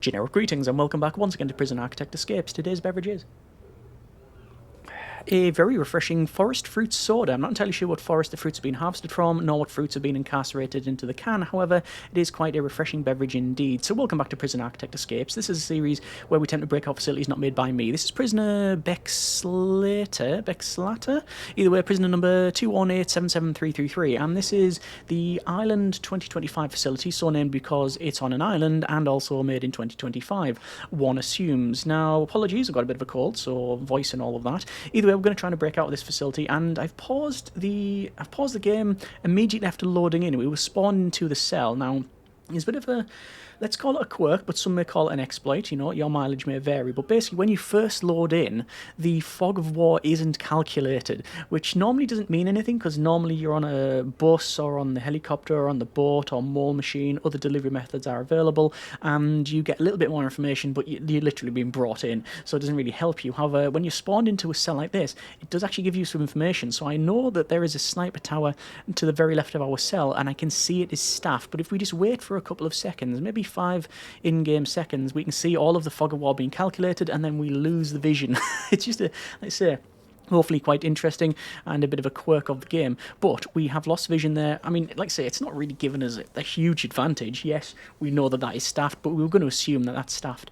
Generic greetings and welcome back once again to Prison Architect Escapes. Today's beverage is a very refreshing forest fruit soda. I'm not entirely sure what forest the fruits have been harvested from, nor what fruits have been incarcerated into the can. However, it is quite a refreshing beverage indeed. So welcome back to Prison Architect Escapes. This is a series where we attempt to break out facilities not made by me. This is prisoner Bexlater? Either way, prisoner number 218-77333. And this is the Island 2025 facility, so named because it's on an island and also made in 2025, one assumes. Now, apologies, I've got a bit of a cold, so voice and all of that. Either way, we're going to try to break out of this facility, and I've paused the game immediately after loading in. We were spawned into the cell. Now, it's a bit of a, let's call it a quirk, but some may call it an exploit. You know, your mileage may vary. But basically, when you first load in, the fog of war isn't calculated, which normally doesn't mean anything, because normally you're on a bus or on the helicopter or on the boat or mole machine. Other delivery methods are available, and you get a little bit more information, but you're literally being brought in, so it doesn't really help you. However, when you're spawned into a cell like this, it does actually give you some information. So I know that there is a sniper tower to the very left of our cell, and I can see it is staffed. But if we just wait for a couple of seconds, maybe 5 in-game seconds, we can see all of the fog of war being calculated, and then we lose the vision. It's just a, let's say, hopefully quite interesting and a bit of a quirk of the game. But we have lost vision there. I mean, like I say, it's not really given us a huge advantage. Yes, we know that that is staffed, but we were going to assume that that's staffed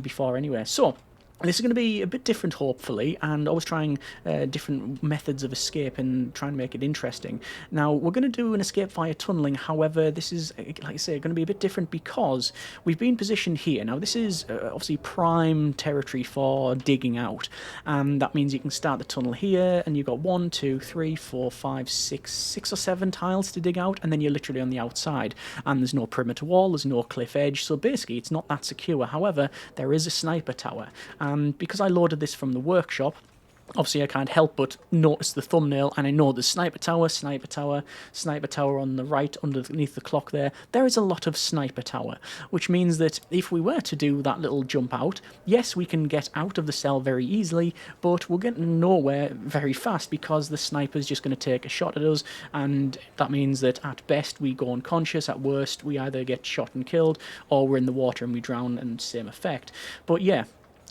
before anyway. So this is going to be a bit different, hopefully, and always trying different methods of escape and trying to make it interesting. Now, we're going to do an escape via tunneling. However, this is, like I say, going to be a bit different because we've been positioned here. Now, this is obviously prime territory for digging out, and that means you can start the tunnel here, and you've got 1, 2, 3, 4, 5, 6 or 7 tiles to dig out, and then you're literally on the outside, and there's no perimeter wall, there's no cliff edge, so basically it's not that secure. However, there is a sniper tower. And because I loaded this from the workshop, obviously I can't help but notice the thumbnail, and I know the sniper tower on the right underneath the clock there. There is a lot of sniper tower, which means that if we were to do that little jump out, yes, we can get out of the cell very easily, but we'll get nowhere very fast because the sniper's just going to take a shot at us, and that means that at best we go unconscious, at worst we either get shot and killed, or we're in the water and we drown, and same effect. But yeah,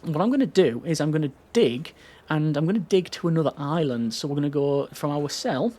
what I'm going to do is I'm going to dig, and I'm going to dig to another island. So we're going to go from our cell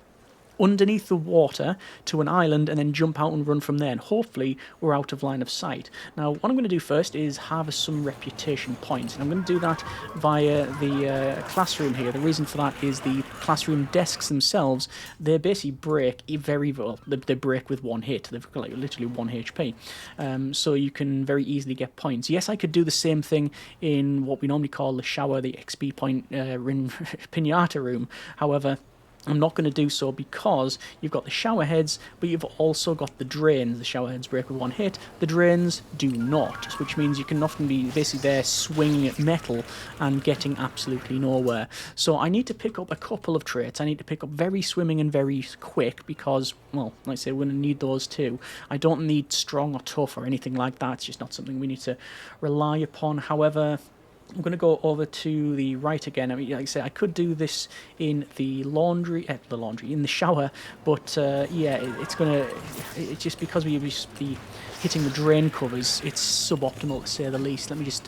underneath the water to an island and then jump out and run from there, and hopefully we're out of line of sight. Now, what I'm going to do first is harvest some reputation points, and I'm going to do that via the classroom here. The reason for that is the classroom desks themselves, they basically break very well. They break with 1 hit. They've got like literally 1 HP, so you can very easily get points. Yes, I could do the same thing in what we normally call the shower, the XP point pinata room. However, I'm not going to do so because you've got the shower heads, but you've also got the drains. The shower heads break with 1 hit, the drains do not, which means you can often be basically there swinging at metal and getting absolutely nowhere. So I need to pick up a couple of traits. I need to pick up very swimming and very quick because, well, like I say, we're going to need those too. I don't need strong or tough or anything like that. It's just not something we need to rely upon. However, I'm going to go over to the right again. I mean, like I say, I could do this in the laundry, in the shower, but yeah, it's just because we be hitting the drain covers, it's suboptimal to say the least. Let me just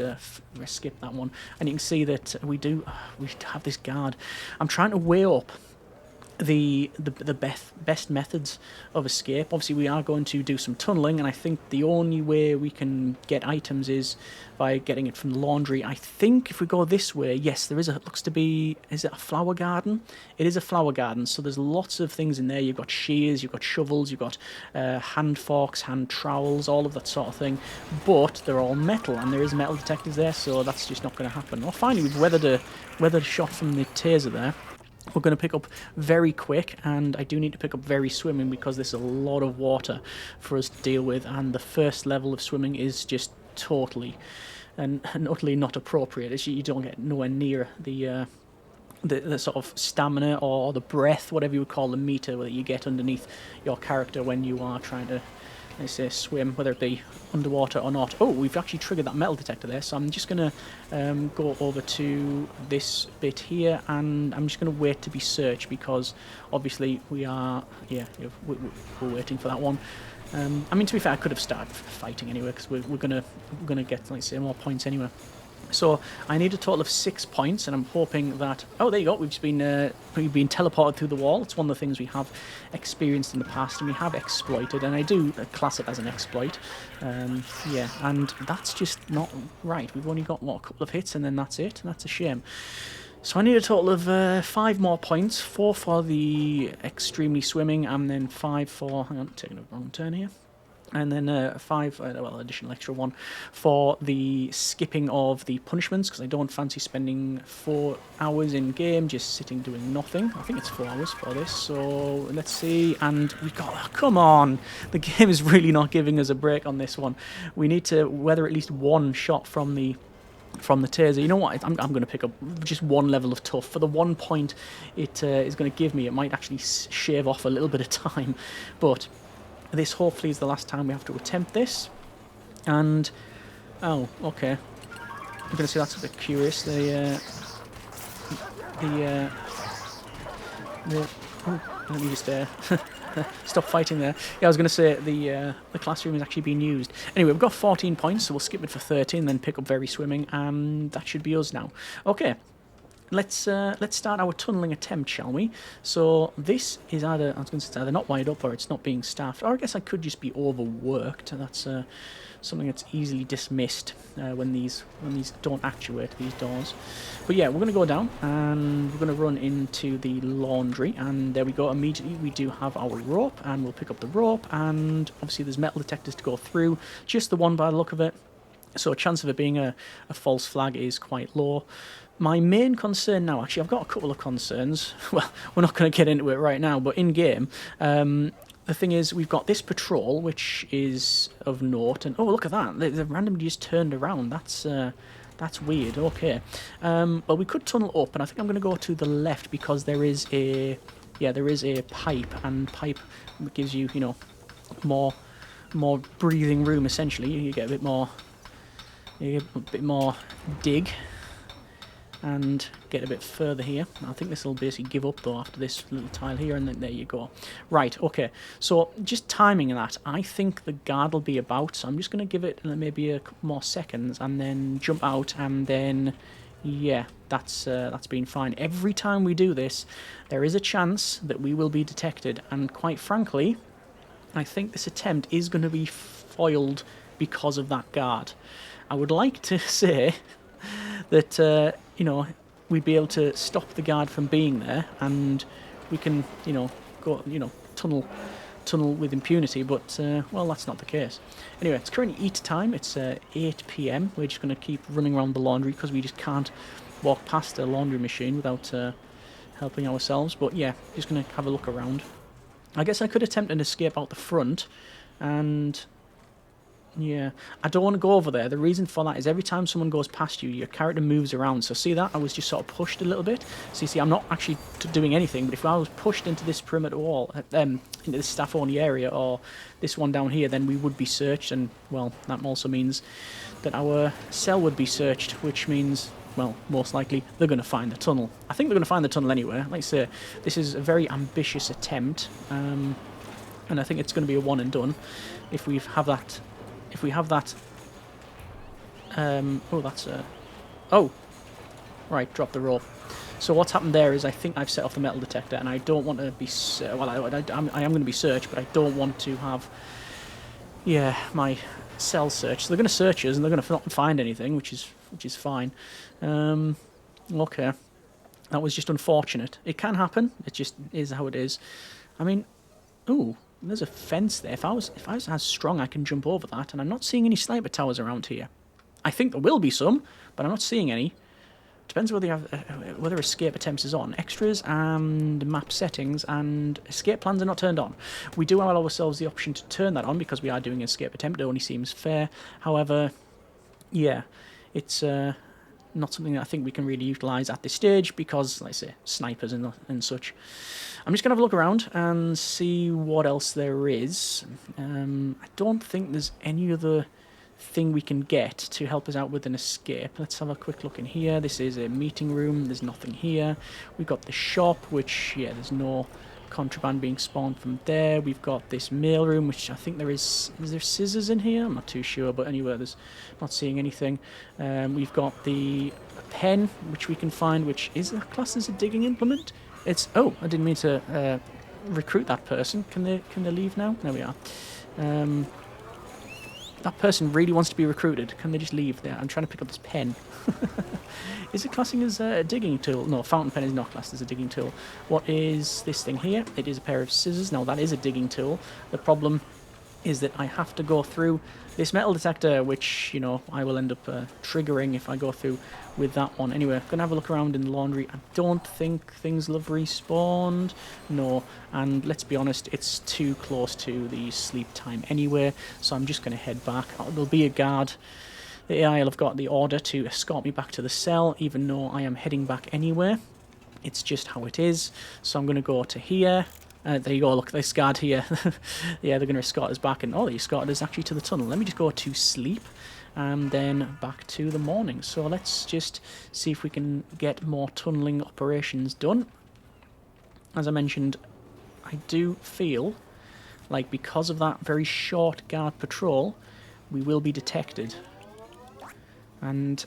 skip that one, and you can see that we have this guard. I'm trying to weigh up the best methods of escape. Obviously, we are going to do some tunneling, and I think the only way we can get items is by getting it from the laundry. I think if we go this way, yes, there is looks to be, is it a flower garden? It is a flower garden, so there's lots of things in there. You've got shears, you've got shovels, you've got hand forks, hand trowels, all of that sort of thing, but they're all metal, and there is metal detectors there, so that's just not going to happen. Well, finally, we've weathered a shot from the taser there. We're going to pick up very quick, and I do need to pick up very swimming because there's a lot of water for us to deal with, and the first level of swimming is just totally and utterly not appropriate. You don't get nowhere near the sort of stamina or the breath, whatever you would call the meter that you get underneath your character when you are trying to, let's say, swim, whether it be underwater or not. Oh, we've actually triggered that metal detector there, so I'm just going to go over to this bit here, and I'm just going to wait to be searched because obviously we are, yeah, we're waiting for that one. I mean, to be fair, I could have started fighting anyway, because we're gonna get, like I say, more points anyway. So I need a total of 6 points, and I'm hoping that... Oh, there you go. We've been teleported through the wall. It's one of the things we have experienced in the past, and we have exploited, and I do class it as an exploit. Yeah, and that's just not right. We've only got, what, a couple of hits, and then that's it. That's a shame. So I need a total of 5 more points. 4 for the extremely swimming, and then 5 for... Hang on, taking a wrong turn here. And then 5, well, additional extra 1 for the skipping of the punishments, because I don't fancy spending 4 hours in game just sitting doing nothing. I think it's 4 hours for this, so let's see. And we got... Oh, come on! The game is really not giving us a break on this one. We need to weather at least 1 shot from the taser. You know what? I'm going to pick up just 1 level of tough. For the 1 point it is going to give me, it might actually shave off a little bit of time, but... This hopefully is the last time we have to attempt this. And... Oh, okay. I'm going to say that's a bit curious. Oh, let me just stop fighting there. Yeah, I was going to say the classroom is actually being used. Anyway, we've got 14 points, so we'll skip it for 13, then pick up very swimming, and that should be us now. Okay. Let's start our tunneling attempt, shall we? So this is either, I was going to say, it's either not wired up or it's not being staffed, or I guess I could just be overworked. That's something that's easily dismissed when these don't actuate, these doors. But yeah, we're going to go down and we're going to run into the laundry, and there we go. Immediately we do have our rope, and we'll pick up the rope, and obviously there's metal detectors to go through, just the one by the look of it. So a chance of it being a false flag is quite low. My main concern now, actually, I've got a couple of concerns. Well, we're not going to get into it right now, but in-game, the thing is, we've got this patrol, which is of note, and oh, look at that. They've randomly just turned around. That's weird. Okay. Well, we could tunnel up, and I think I'm going to go to the left because there is a... Yeah, there is a pipe, and pipe gives you, you know, more breathing room, essentially. You get a bit more... You get a bit more dig. And get a bit further here. I think this will basically give up though after this little tile here, and then there you go. Right, okay. So just timing that, I think the guard will be about, so I'm just going to give it maybe a couple more seconds and then jump out, and then yeah, that's been fine. Every time we do this, there is a chance that we will be detected, and quite frankly, I think this attempt is going to be foiled because of that guard. I would like to say that you know, we'd be able to stop the guard from being there, and we can, you know, go, you know, tunnel with impunity, but well, that's not the case. Anyway, it's currently eat time. It's 8 PM. We're just going to keep running around the laundry because we just can't walk past the laundry machine without helping ourselves. But yeah, just going to have a look around. I guess I could attempt an escape out the front, and yeah, I don't want to go over there. The reason for that is every time someone goes past you, your character moves around. So see that? I was just sort of pushed a little bit. So you see, I'm not actually doing anything, but if I was pushed into this perimeter wall, into this staff-only area, or this one down here, then we would be searched, and, well, that also means that our cell would be searched, which means, well, most likely, they're going to find the tunnel. I think they're going to find the tunnel anyway. Like I say, this is a very ambitious attempt, and I think it's going to be a one and done if we have that... If we have that... oh, that's a... Oh! Right, drop the rope. So what's happened there is I think I've set off the metal detector, and I don't want to be... well, I am going to be searched, but I don't want to have... Yeah, my cell searched. So they're going to search us, and they're going to not find anything, which is fine. Okay. That was just unfortunate. It can happen. It just is how it is. I mean... Ooh. There's a fence there. If I was as strong, I can jump over that, and I'm not seeing any sniper towers around here. I think there will be some, but I'm not seeing any. Depends whether you have whether escape attempts is on. Extras and map settings, and escape plans are not turned on. We do allow ourselves the option to turn that on because we are doing an escape attempt. It only seems fair. However, yeah, it's not something that I think we can really utilise at this stage because, like I say, snipers and such. I'm just going to have a look around and see what else there is. I don't think there's any other thing we can get to help us out with an escape. Let's have a quick look in here. This is a meeting room. There's nothing here. We've got the shop, which, yeah, there's no contraband being spawned from there. We've got this mailroom, which I think there is there scissors in here? I'm not too sure, but anyway, there's not seeing anything. We've got the pen, which we can find, which is that classed as a digging implement. It's, oh, I didn't mean to recruit that person. Can they leave now? There we are. That person really wants to be recruited. Can they just leave there? I'm trying to pick up this pen. Is it classing as a digging tool? No, fountain pen is not classed as a digging tool. What is this thing here? It is a pair of scissors. Now, that is a digging tool. The problem is that I have to go through this metal detector, which, you know, I will end up triggering if I go through with that one. Anyway, I'm going to have a look around in the laundry. I don't think things will have respawned. No, and let's be honest, it's too close to the sleep time anyway, so I'm just going to head back. There'll be a guard. The AI will have got the order to escort me back to the cell, even though I am heading back anyway. It's just how it is. So I'm going to go to here. There you go, look, this guard here. Yeah, they're going to escort us back, and oh, they escorted us actually to the tunnel. Let me just go to sleep, and then back to the morning. So let's just see if we can get more tunneling operations done. As I mentioned, I do feel like because of that very short guard patrol, we will be detected. And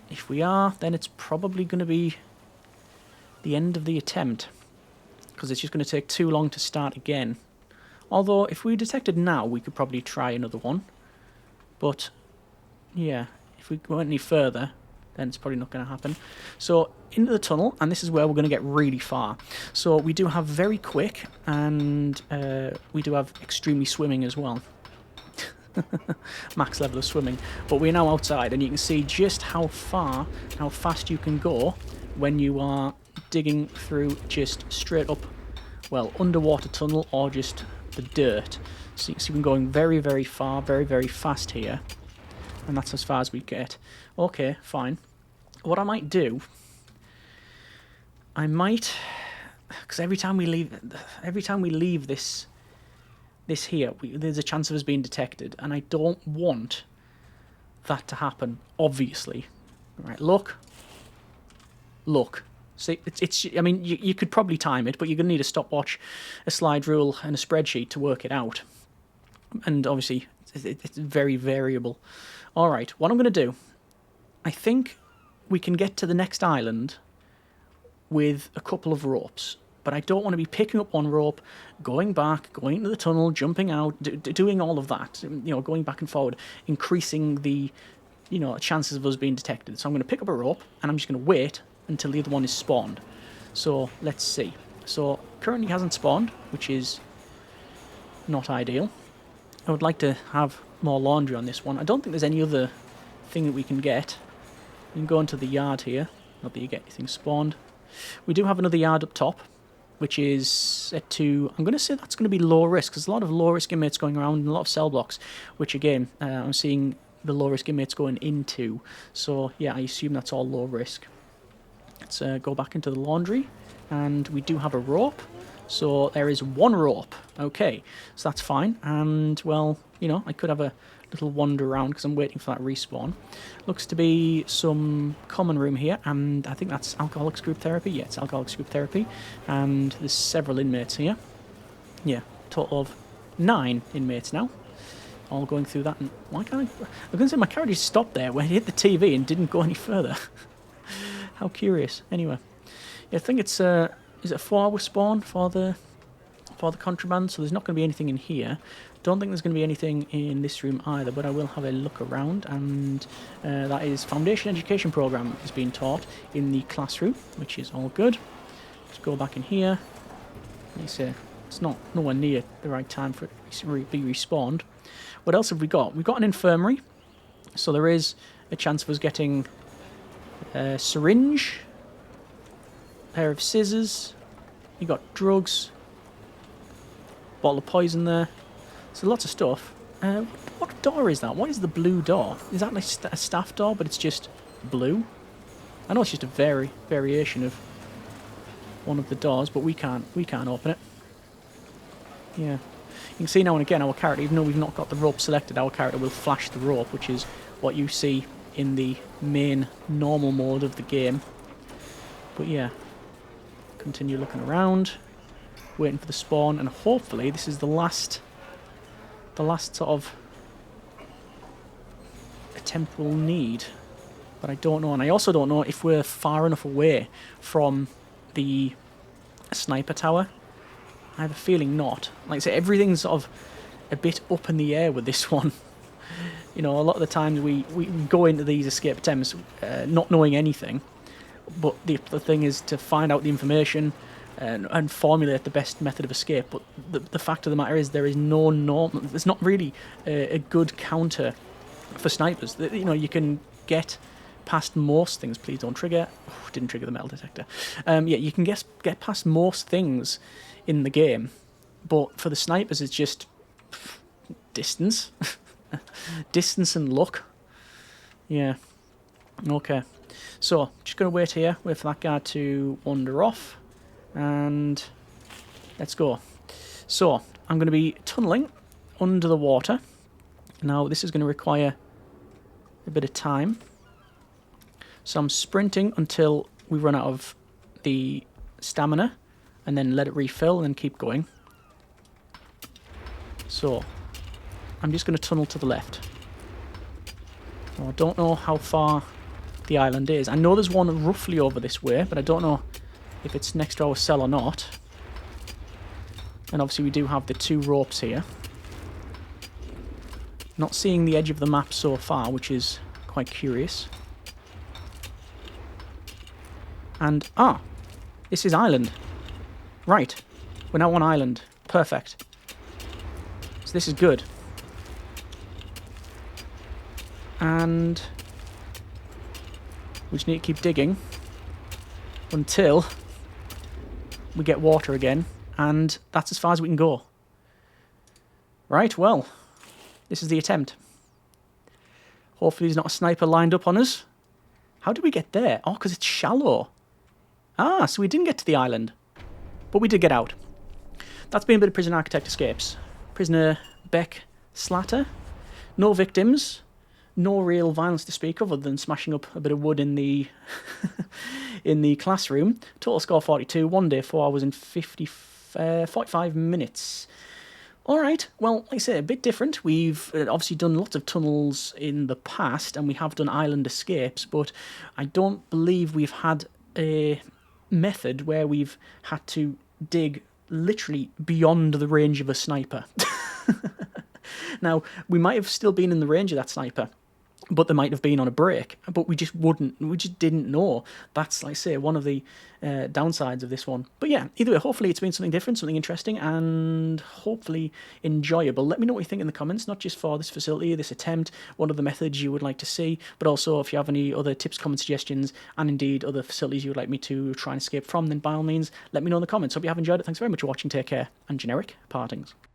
if we are, then it's probably going to be the end of the attempt, because it's just going to take too long to start again. Although, if we detected now, we could probably try another one. But, yeah, if we go any further, then it's probably not going to happen. So, into the tunnel, and this is where we're going to get really far. So, we do have very quick, and we do have extremely swimming as well. Max level of swimming. But we're now outside, and you can see just how far, how fast you can go when you are digging through just straight up, well, underwater tunnel or just the dirt. So you can see we're going very, very far, very, very fast here. And that's as far as we get. Okay, fine. What I might do, I might, because every time we leave this here, there's a chance of us being detected, and I don't want that to happen, obviously. Right, look. See, it's. I mean, you could probably time it, but you're going to need a stopwatch, a slide rule, and a spreadsheet to work it out. And obviously, it's very variable. All right, what I'm going to do, I think we can get to the next island with a couple of ropes. But I don't want to be picking up one rope, going back, going into the tunnel, jumping out, doing all of that. You know, going back and forward, increasing the, you know, chances of us being detected. So I'm going to pick up a rope, and I'm just going to wait until the other one is spawned. So let's see. So currently hasn't spawned, which is not ideal. I would like to have more laundry on this one. I don't think there's any other thing that we can get. You can go into the yard here. Not that you get anything spawned. We do have another yard up top, which is set to, I'm going to say that's going to be low risk, because there's a lot of low risk inmates going around and a lot of cell blocks, which again, I'm seeing the low risk inmates going into. So yeah, I assume that's all low risk. Let's go back into the laundry, and we do have a rope. So there is one rope. Okay, so that's fine. And, well, you know, I could have a little wander around because I'm waiting for that respawn. Looks to be some common room here, and I think that's alcoholics group therapy. Yeah, it's alcoholics group therapy. And there's several inmates here. Yeah, total of 9 inmates now. All going through that. And why can't I was going to say my character just stopped there when he hit the TV and didn't go any further. How curious. Anyway, yeah, I think it's is it a 4-hour spawn for the contraband? So there's not going to be anything in here. Don't think there's going to be anything in this room either, but I will have a look around, and that is Foundation Education Program is being taught in the classroom, which is all good. Let's go back in here. It's nowhere near the right time for it to be respawned. What else have we got? We've got an infirmary, so there is a chance of us getting a syringe, a pair of scissors, you got drugs, bottle of poison there. So lots of stuff. What door is that? What is the blue door? Is that like a staff door, but it's just blue? I know it's just a variation of one of the doors, but we can't open it. Yeah. You can see now and again our character, even though we've not got the rope selected, our character will flash the rope, which is what you see in the main normal mode of the game. But yeah, continue looking around. waiting for the spawn, and hopefully this is the last sort of attempt we'll need. But I don't know, and I also don't know if we're far enough away from the sniper tower. I have a feeling not. Like I say, everything's sort of a bit up in the air with this one. You know, a lot of the times we go into these escape attempts not knowing anything, but the thing is to find out the information and formulate the best method of escape. But the fact of the matter is there is no norm. There's not really a good counter for snipers. You know, you can get past most things. Please don't trigger. Oh, didn't trigger the metal detector. Yeah, you can get past most things in the game, but for the snipers it's just distance. Distance and luck. Yeah. Okay. So, just going to wait here, wait for that guy to wander off, and let's go. So, I'm going to be tunneling under the water. Now, this is going to require a bit of time. So I'm sprinting until we run out of the stamina, and then let it refill, and then keep going. So, I'm just going to tunnel to the left. Well, I don't know how far the island is. I know there's one roughly over this way, but I don't know if it's next to our cell or not. And obviously we do have the 2 ropes here. Not seeing the edge of the map so far, which is quite curious. And, this is island. Right, we're now on island. Perfect. So this is good. And we just need to keep digging until we get water again, and that's as far as we can go. Right, well, this is the attempt. Hopefully there's not a sniper lined up on us. How did we get there? Oh, because it's shallow. Ah, so we didn't get to the island, but we did get out. That's been a bit of Prison Architect Escapes. Prisoner Beck Slatter. No victims. No real violence to speak of, other than smashing up a bit of wood in the in the classroom. Total score 42. 1 day, 4 hours and 45 minutes. All right. Well, like I say, a bit different. We've obviously done lots of tunnels in the past, and we have done island escapes, but I don't believe we've had a method where we've had to dig literally beyond the range of a sniper. Now, we might have still been in the range of that sniper, but they might have been on a break, but we just didn't know. That's, like I say, one of the downsides of this one. But yeah, either way, hopefully it's been something different, something interesting, and hopefully enjoyable. Let me know what you think in the comments, not just for this facility, this attempt, what other methods you would like to see, but also if you have any other tips, comments, suggestions, and indeed other facilities you would like me to try and escape from, then by all means, let me know in the comments. Hope you have enjoyed it. Thanks very much for watching. Take care, and generic partings.